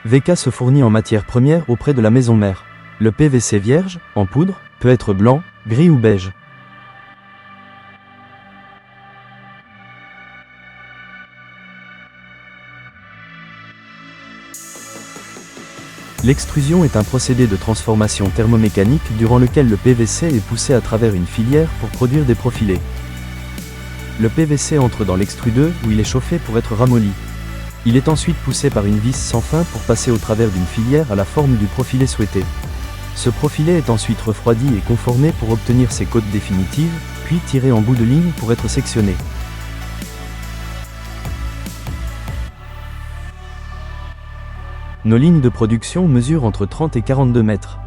VK se fournit en matière première auprès de la maison mère. Le PVC vierge, en poudre, peut être blanc, gris ou beige. L'extrusion est un procédé de transformation thermomécanique durant lequel le PVC est poussé à travers une filière pour produire des profilés. Le PVC entre dans l'extrudeuse où il est chauffé pour être ramolli. Il est ensuite poussé par une vis sans fin pour passer au travers d'une filière à la forme du profilé souhaité. Ce profilé est ensuite refroidi et conformé pour obtenir ses côtes définitives, puis tiré en bout de ligne pour être sectionné. Nos lignes de production mesurent entre 30 et 42 mètres.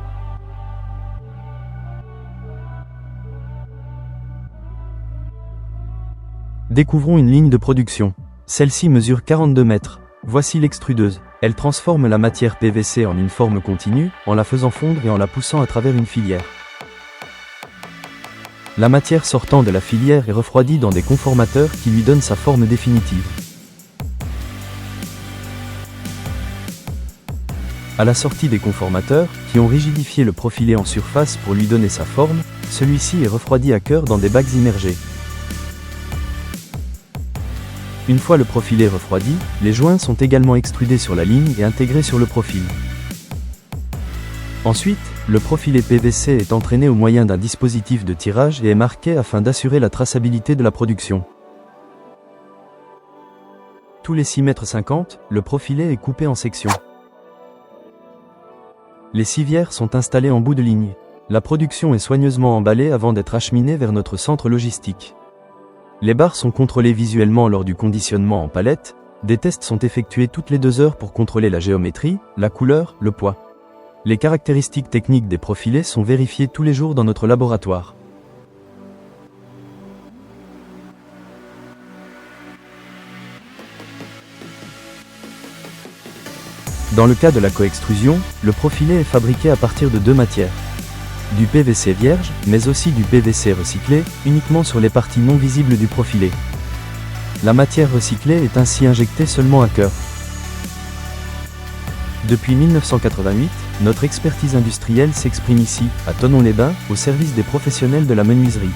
Découvrons une ligne de production. Celle-ci mesure 42 mètres. Voici l'extrudeuse. Elle transforme la matière PVC en une forme continue, en la faisant fondre et en la poussant à travers une filière. La matière sortant de la filière est refroidie dans des conformateurs qui lui donnent sa forme définitive. À la sortie des conformateurs, qui ont rigidifié le profilé en surface pour lui donner sa forme, celui-ci est refroidi à cœur dans des bacs immergés. Une fois le profilé refroidi, les joints sont également extrudés sur la ligne et intégrés sur le profil. Ensuite, le profilé PVC est entraîné au moyen d'un dispositif de tirage et est marqué afin d'assurer la traçabilité de la production. Tous les 6,50 m, le profilé est coupé en sections. Les civières sont installées en bout de ligne. La production est soigneusement emballée avant d'être acheminée vers notre centre logistique. Les barres sont contrôlées visuellement lors du conditionnement en palette. Des tests sont effectués toutes les 2 heures pour contrôler la géométrie, la couleur, le poids. Les caractéristiques techniques des profilés sont vérifiées tous les jours dans notre laboratoire. Dans le cas de la coextrusion, le profilé est fabriqué à partir de 2 matières. Du PVC vierge, mais aussi du PVC recyclé, uniquement sur les parties non visibles du profilé. La matière recyclée est ainsi injectée seulement à cœur. Depuis 1988, notre expertise industrielle s'exprime ici, à Thonon-les-Bains, au service des professionnels de la menuiserie.